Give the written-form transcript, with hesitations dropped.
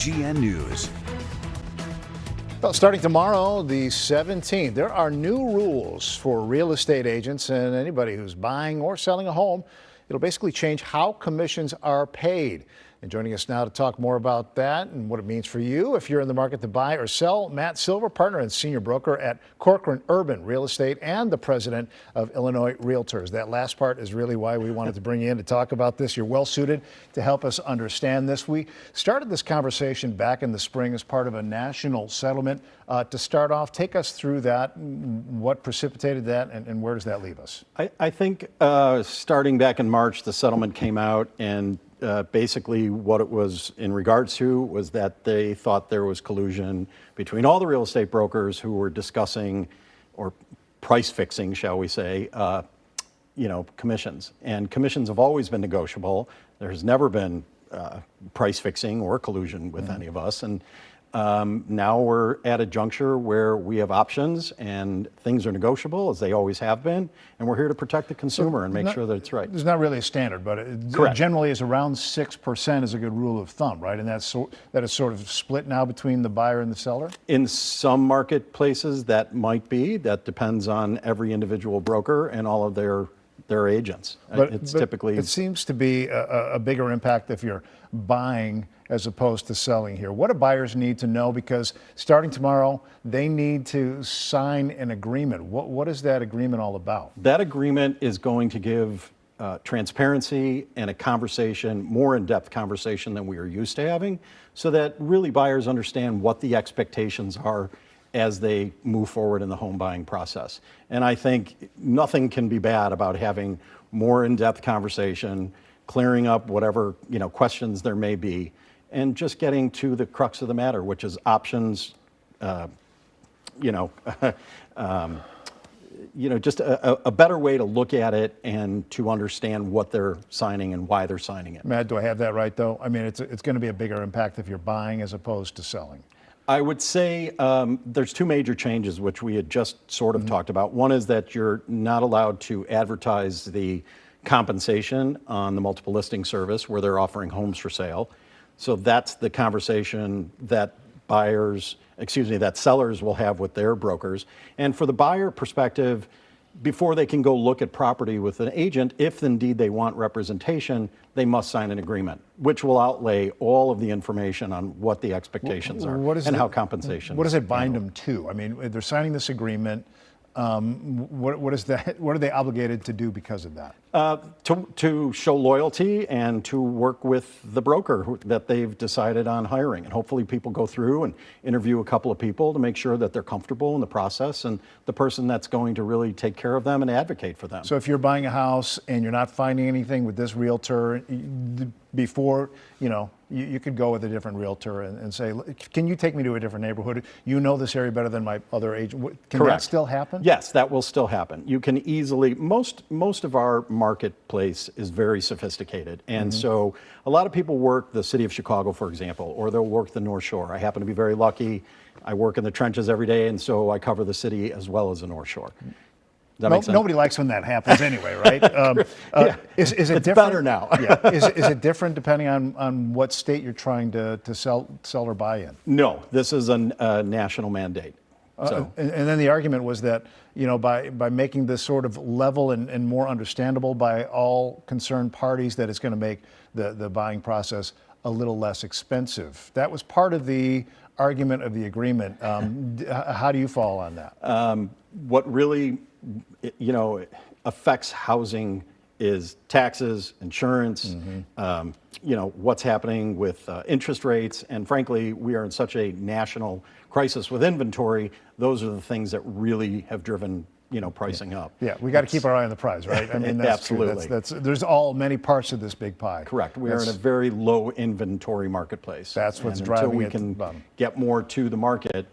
GN News. Well, starting tomorrow, the 17th, there are new rules for real estate agents and anybody who's buying or selling a home. It'll basically change how commissions are paid. And joining us now to talk more about that and what it means for you if you're in the market to buy or sell, Matt Silver, partner and senior broker at Corcoran Urban Real Estate and the president of Illinois Realtors. That last part is really why we wanted to bring you in to talk about this. You're well suited to help us understand this. We started this conversation back in the spring as part of a national settlement. To start off, take us through that, what precipitated that, and where does that leave us? I think starting back in March, the settlement came out, and basically what it was in regards to was that they thought there was collusion between all the real estate brokers who were discussing or price fixing, shall we say, commissions. And commissions have always been negotiable. There has never been price fixing or collusion with any of us. And now we're at a juncture where we have options and things are negotiable, as they always have been, and we're here to protect the consumer and make sure that it's right. There's not really a standard, but it generally is around 6% is a good rule of thumb, right? And that is sort of split now between the buyer and the seller? In some marketplaces, that might be. That depends on every individual broker and all of their agents. But typically... It seems to be a bigger impact if you're buying as opposed to selling here. What do buyers need to know? Because starting tomorrow, they need to sign an agreement. What is that agreement all about? That agreement is going to give transparency and a conversation, more in-depth conversation than we are used to having, so that really buyers understand what the expectations are as they move forward in the home buying process. And I think nothing can be bad about having more in-depth conversation, clearing up whatever questions there may be, and just getting to the crux of the matter, which is options, just a better way to look at it and to understand what they're signing and why they're signing it. Matt, do I have that right, though? I mean, it's going to be a bigger impact if you're buying as opposed to selling. I would say there's two major changes, which we had just sort of talked about. One is that you're not allowed to advertise the compensation on the multiple listing service where they're offering homes for sale. So that's the conversation that sellers will have with their brokers. And for the buyer perspective, before they can go look at property with an agent, if indeed they want representation, they must sign an agreement, which will outlay all of the information on what the expectations are and how compensation. What does it bind them to? I mean, they're signing this agreement. What is that? What are they obligated to do because of that? To show loyalty and to work with the broker that they've decided on hiring. And hopefully people go through and interview a couple of people to make sure that they're comfortable in the process and the person that's going to really take care of them and advocate for them. So if you're buying a house and you're not finding anything with this realtor, before, you could go with a different realtor and say, can you take me to a different neighborhood? You know this area better than my other agent. Can Correct. That still happen? Yes, that will still happen. You can easily, most of our marketplace is very sophisticated. And so a lot of people work the city of Chicago, for example, or they'll work the North Shore. I happen to be very lucky. I work in the trenches every day, and so I cover the city as well as the North Shore. Nobody likes when that happens anyway, right? Is it it's different? Better now. Is it different depending on what state you're trying to sell or buy in? No, this is a national mandate. And then the argument was that, by making this sort of level and more understandable by all concerned parties, that it's going to make the buying process a little less expensive. That was part of the argument of the agreement. How do you fall on that? What really affects housing is taxes, insurance, what's happening with interest rates, and frankly, we are in such a national crisis with inventory. Those are the things that really have driven pricing up. Yeah, we got to keep our eye on the prize, right? I mean, that's absolutely. True. There's many parts of this big pie. Correct. We are in a very low inventory marketplace. That's what's driving it. Until we can get more to the market,